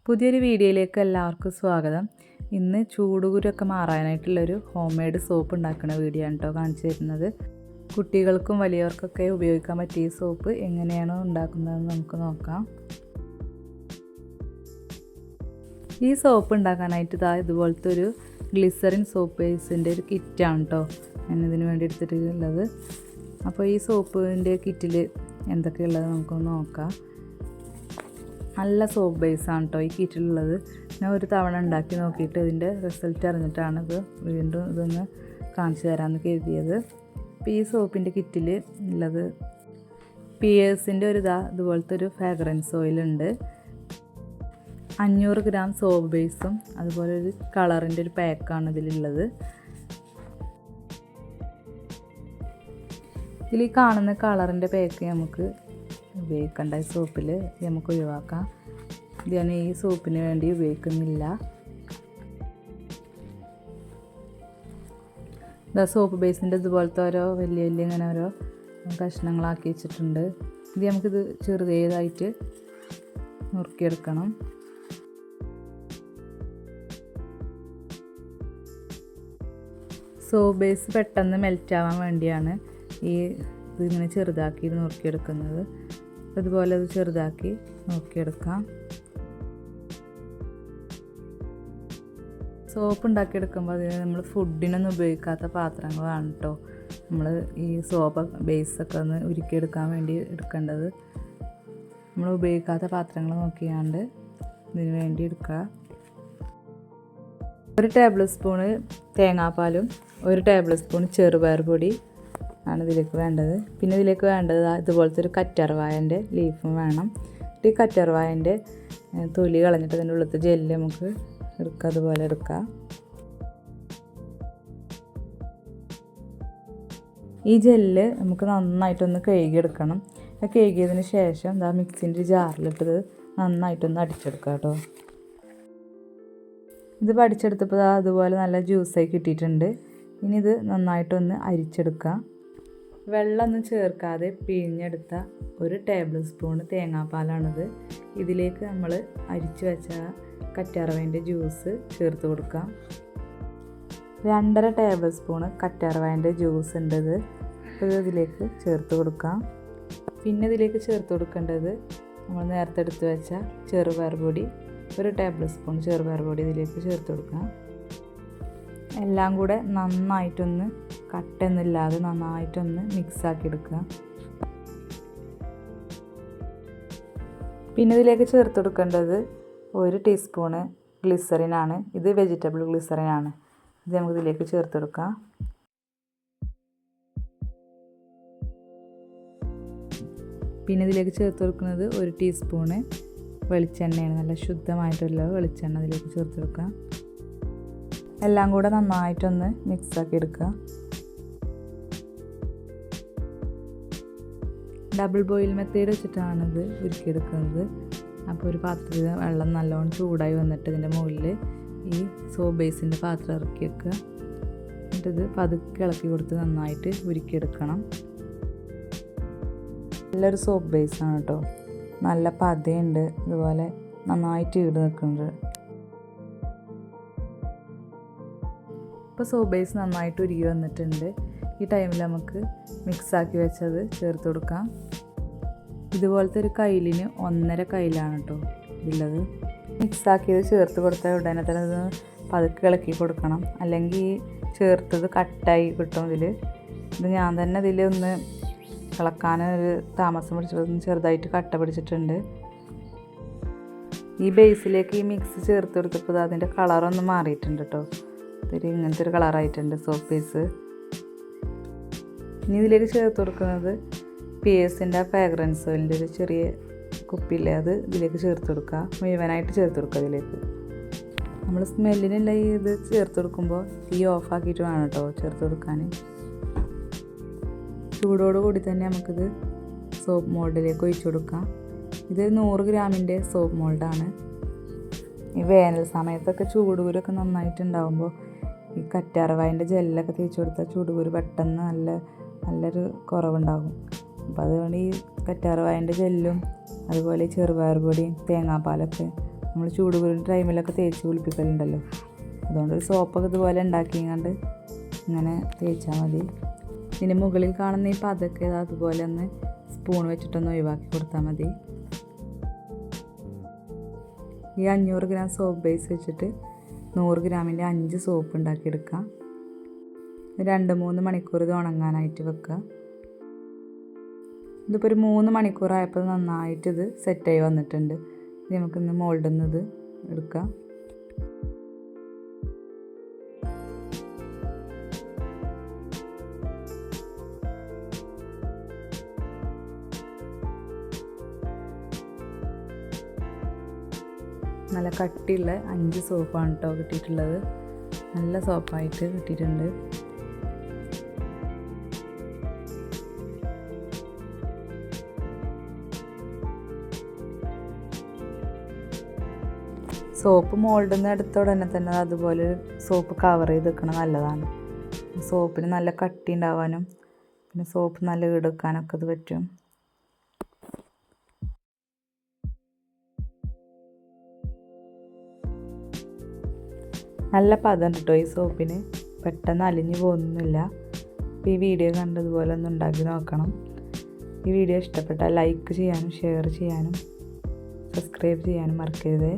പുതിയൊരു വീഡിയോയിലേക്ക് എല്ലാവർക്കും സ്വാഗതം. ഇന്ന് ചൂടുകുരൊക്കെ മാറാനായിട്ടുള്ളൊരു ഹോം മെയ്ഡ് സോപ്പ് ഉണ്ടാക്കുന്ന വീഡിയോ ആണ് കേട്ടോ കാണിച്ചു തരുന്നത്. കുട്ടികൾക്കും വലിയവർക്കൊക്കെ ഉപയോഗിക്കാൻ പറ്റിയ സോപ്പ് എങ്ങനെയാണ് ഉണ്ടാക്കുന്നതെന്ന് നമുക്ക് നോക്കാം. ഈ സോപ്പ് ഉണ്ടാക്കാനായിട്ട് ഇതുപോലത്തെ ഒരു ഗ്ലിസറിൻ സോപ്പ് ബേസിൻ്റെ ഒരു കിറ്റാണ് കേട്ടോ ഞാനിതിന് വേണ്ടി എടുത്തിട്ടുള്ളത്. അപ്പോൾ ഈ സോപ്പിൻ്റെ കിറ്റിൽ എന്തൊക്കെയുള്ളത് നമുക്കൊന്ന് നോക്കാം. നല്ല സോപ്പ് ബേസാണ് കേട്ടോ ഈ കിറ്റിലുള്ളത്. ഞാൻ ഒരു തവണ ഉണ്ടാക്കി നോക്കിയിട്ട് ഇതിൻ്റെ റിസൾട്ട് അറിഞ്ഞിട്ടാണ് വീണ്ടും ഇതൊന്ന് കാണിച്ചു തരാമെന്ന് കരുതിയത്. അപ്പോൾ ഈ സോപ്പിൻ്റെ കിറ്റിൽ ഉള്ളത് പിയേഴ്സിൻ്റെ ഇതുപോലത്തെ ഒരു ഫ്രാഗ്രൻസ് ഓയിലുണ്ട്, 500 ഗ്രാം സോപ്പ് ബേസും അതുപോലെ ഒരു കളറിൻ്റെ ഒരു പാക്കാണ് ഇതിലുള്ളത്. ഇതിൽ കാണുന്ന കളറിൻ്റെ പാക്ക് നമുക്ക് ഉപയോഗിക്കേണ്ട ഈ സോപ്പിൽ നമുക്ക് ഒഴിവാക്കാം. ഇത് ഞാൻ ഈ സോപ്പിന് വേണ്ടി ഉപയോഗിക്കുന്നില്ല. സോപ്പ് ബേസിൻ്റെ ഇതുപോലത്തെ ഓരോ വലിയ ഇങ്ങനെ ഓരോ കഷ്ണങ്ങളാക്കി വെച്ചിട്ടുണ്ട്. ഇത് നമുക്കിത് ചെറുതായിട്ട് നുറുക്കിയെടുക്കണം. സോപ്പ് ബേസ് പെട്ടെന്ന് മെൽറ്റാവാൻ വേണ്ടിയാണ് ഇതിങ്ങനെ ചെറുതാക്കി നുറുക്കിയെടുക്കുന്നത്. അതുപോലെ അത് ചെറുതാക്കി നുറുക്കിയെടുക്കാം. സോപ്പ് ഉണ്ടാക്കിയെടുക്കുമ്പോൾ അതിന് നമ്മൾ ഫുഡിനൊന്നും ഉപയോഗിക്കാത്ത പാത്രങ്ങളാണ് കേട്ടോ നമ്മൾ ഈ സോപ്പ് ബേസൊക്കെ ഒന്ന് ഉരുക്കിയെടുക്കാൻ വേണ്ടി എടുക്കേണ്ടത്. നമ്മൾ ഉപയോഗിക്കാത്ത പാത്രങ്ങൾ നോക്കിയാണ്ട് ഇതിന് വേണ്ടി എടുക്കുക. 1 ടേബിൾ സ്പൂണ് തേങ്ങാപ്പാലും 1 ടേബിൾ സ്പൂൺ ചെറുപയർ പൊടി ആണ് ഇതിലേക്ക് വേണ്ടത്. പിന്നെ ഇതിലേക്ക് വേണ്ടത് ഇതുപോലത്തെ ഒരു കറ്റാർവാഴൻ്റെ ലീഫും വേണം. ഈ കറ്റാർവാഴൻ്റെ തൊലി കളഞ്ഞിട്ട് അതിൻ്റെ ഉള്ളത്തെ ജെല്ല് നമുക്ക് എടുക്കുക. അതുപോലെ എടുക്കുക. ഈ ജെല്ല് നമുക്ക് നന്നായിട്ടൊന്ന് കഴുകിയെടുക്കണം. കഴുകിയതിന് ശേഷം മിക്സിൻ്റെ ജാറിലിട്ടത് നന്നായിട്ടൊന്ന് അടിച്ചെടുക്കുക കേട്ടോ. ഇത് അടിച്ചെടുത്തപ്പോൾ അതുപോലെ നല്ല ജ്യൂസായി കിട്ടിയിട്ടുണ്ട്. ഇനി ഇത് നന്നായിട്ടൊന്ന് അരിച്ചെടുക്കുക. വെള്ളമൊന്നും ചേർക്കാതെ പിഴിഞ്ഞെടുത്ത 1 ടേബിൾ സ്പൂൺ തേങ്ങാപ്പാലാണിത്. ഇതിലേക്ക് നമ്മൾ അരിച്ചു വെച്ച കറ്റാർവാഴൻ്റെ ജ്യൂസ് ചേർത്ത് കൊടുക്കാം. 2.5 ടേബിൾ സ്പൂൺ കറ്റാർവാഴൻ്റെ ജ്യൂസ് ഉണ്ടത് ഇതിലേക്ക് ചേർത്ത് കൊടുക്കാം. പിന്നെ ഇതിലേക്ക് ചേർത്ത് കൊടുക്കേണ്ടത് നമ്മൾ നേരത്തെ എടുത്ത് വെച്ച ചെറുപയർ പൊടി, 1 ടേബിൾ സ്പൂൺ ചെറുപയർ പൊടി ഇതിലേക്ക് ചേർത്ത് കൊടുക്കാം. എല്ലാം കൂടെ നന്നായിട്ടൊന്ന് കട്ടൊന്നുമില്ലാതെ നന്നായിട്ടൊന്ന് മിക്സാക്കി എടുക്കുക. പിന്നെ ഇതിലേക്ക് ചേർത്ത് കൊടുക്കേണ്ടത് 1 ടീസ്പൂണ് ഗ്ലിസറിനാണ്. ഇത് വെജിറ്റബിൾ ഗ്ലിസറിനാണ്. ഇത് നമുക്ക് ഇതിലേക്ക് ചേർത്ത് കൊടുക്കാം. പിന്നെ ഇതിലേക്ക് ചേർത്ത് കൊടുക്കുന്നത് 1 ടീസ്പൂണ് വെളിച്ചെണ്ണയാണ്. നല്ല ശുദ്ധമായിട്ടുള്ള വെളിച്ചെണ്ണ ഇതിലേക്ക് ചേർത്ത് കൊടുക്കാം. എല്ലാം കൂടെ നന്നായിട്ടൊന്ന് മിക്സാക്കി എടുക്കുക. ഡബിൾ ബോയിൽ മെത്തേഡ് വെച്ചിട്ടാണിത് ഉരുക്കിയെടുക്കുന്നത്. അപ്പോൾ ഒരു പാത്രത്തിൽ വെള്ളം നല്ലോണം ചൂടായി വന്നിട്ട് ഇതിൻ്റെ മുകളിൽ ഈ സോപ്പ് ബേസിൻ്റെ പാത്രം ഇറക്കി വെക്കുക. എന്നിട്ടിത് പതുക്കെ ഇളക്കി കൊടുത്ത് നന്നായിട്ട് ഉരുക്കിയെടുക്കണം. നല്ലൊരു സോപ്പ് ബേസാണ് കേട്ടോ. നല്ല പതയുണ്ട്, അതുപോലെ നന്നായിട്ട് ഈട് നിൽക്കുന്നുണ്ട്. ഇപ്പോൾ സോപ്പ് ബേസ് നന്നായിട്ട് ഉരുകി വന്നിട്ടുണ്ട്. ഈ ടൈമിൽ നമുക്ക് മിക്സാക്കി വെച്ചത് ചേർത്ത് കൊടുക്കാം. ഇതുപോലത്തെ ഒരു കയ്യിലിന് 1.5 കയ്യിലാണ് കേട്ടോ ഉള്ളത്. മിക്സാക്കിയത് ചേർത്ത് കൊടുത്താൽ ഉടനെ തന്നെ ഇത് പതുക്കെ ഇളക്കി കൊടുക്കണം, അല്ലെങ്കിൽ ചേർത്തത് കട്ടായി കിട്ടും. ഇത് ഞാൻ തന്നെ ഇതിലൊന്ന് ഇളക്കാനൊരു താമസം പിടിച്ചിട്ട് ചെറുതായിട്ട് കട്ട പിടിച്ചിട്ടുണ്ട്. ഈ ബേസിലേക്ക് ഈ മിക്സ് ചേർത്ത് കൊടുത്തപ്പോൾ അതിൻ്റെ കളറൊന്ന് മാറിയിട്ടുണ്ട് കേട്ടോ. ഇങ്ങനത്തെ ഒരു കളറായിട്ടുണ്ട് സോപ്പ് ബേസ്. ഇനി ഇതിലേക്ക് ചേർത്ത് കൊടുക്കുന്നത് പിയേഴ്സിൻ്റെ ഫ്രാഗ്രൻസ് ഓയിലിൻ്റെ ഒരു ചെറിയ കുപ്പിയില്ലേ, അത് ഇതിലേക്ക് ചേർത്ത് കൊടുക്കുക. മുഴുവനായിട്ട് ചേർത്ത് കൊടുക്കുക. ഇതിലേക്ക് നമ്മൾ സ്മെല്ലിനുള്ള ഇത് ചേർത്ത് കൊടുക്കുമ്പോൾ തീ ഓഫാക്കിയിട്ട് വേണം കേട്ടോ ചേർത്ത് കൊടുക്കാൻ. ചൂടോടുകൂടി തന്നെ നമുക്കിത് സോപ്പ് മോൾഡിലേക്ക് ഒഴിച്ചു കൊടുക്കാം. ഇത് 100 ഗ്രാമിൻ്റെ സോപ്പ് മോൾഡാണ്. ഈ വേനൽ സമയത്തൊക്കെ ചൂടുകുരൊക്കെ നന്നായിട്ടുണ്ടാകുമ്പോൾ ഈ കറ്റാർവാഴൻ്റെ ജെല്ലൊക്കെ തേച്ച് കൊടുത്താൽ ചൂടുകുരു പെട്ടെന്ന് നല്ലൊരു കുറവുണ്ടാകും. അപ്പോൾ അതുകൊണ്ട് ഈ കറ്റാർവാഴൻ്റെ ജെല്ലും അതുപോലെ ചെറുപയർ പൊടിയും തേങ്ങാപ്പാലൊക്കെ നമ്മൾ ചൂട് ടൈമിലൊക്കെ തേച്ച് കുളിപ്പിക്കലുണ്ടല്ലോ. അതുകൊണ്ട് ഒരു സോപ്പൊക്കെ ഇതുപോലെ ഉണ്ടാക്കിങ്ങാണ്ട് ഇങ്ങനെ തേച്ചാൽ മതി. ഇതിന് മുകളിൽ കാണുന്ന ഈ പതൊക്കെ അതുപോലെ ഒന്ന് സ്പൂൺ വെച്ചിട്ടൊന്ന് ഒഴിവാക്കി കൊടുത്താൽ മതി. ഈ 500 ഗ്രാം സോപ്പ് ബേസ് വെച്ചിട്ട് 100 ഗ്രാമിൻ്റെ 5 സോപ്പ് ഉണ്ടാക്കിയെടുക്കാം. 2-3 മണിക്കൂർ ഇത് ഉണങ്ങാനായിട്ട് വെക്കുക. ഇതിപ്പോൾ ഒരു 3 മണിക്കൂറായപ്പോൾ നന്നായിട്ട് ഇത് സെറ്റായി വന്നിട്ടുണ്ട്. നമുക്കിന്ന് മോൾഡിൽ നിന്ന് ഇത് എടുക്കാം. നല്ല കട്ടിയുള്ള 5 സോപ്പാണ് കേട്ടോ കിട്ടിയിട്ടുള്ളത്. നല്ല സോപ്പായിട്ട് കിട്ടിയിട്ടുണ്ട്. സോപ്പ് മോൾഡിൽ നിന്ന് എടുത്ത ഉടനെ തന്നെ അതുപോലെ സോപ്പ് കവർ ചെയ്ത് വെക്കണം, നല്ലതാണ്. സോപ്പിന് നല്ല കട്ടി ഉണ്ടാവാനും പിന്നെ സോപ്പ് നല്ല എടുക്കാനൊക്കെ ഇത് പറ്റും. നല്ല പദം കേട്ടോ ഈ സോപ്പിന്, പെട്ടെന്ന് അലിഞ്ഞു പോകുന്നില്ല. അപ്പോൾ ഈ വീഡിയോ കണ്ടതുപോലെ ഒന്ന് ഉണ്ടാക്കി നോക്കണം. ഈ വീഡിയോ ഇഷ്ടപ്പെട്ടാൽ ലൈക്ക് ചെയ്യാനും ഷെയർ ചെയ്യാനും സബ്സ്ക്രൈബ് ചെയ്യാനും മറക്കരുത്.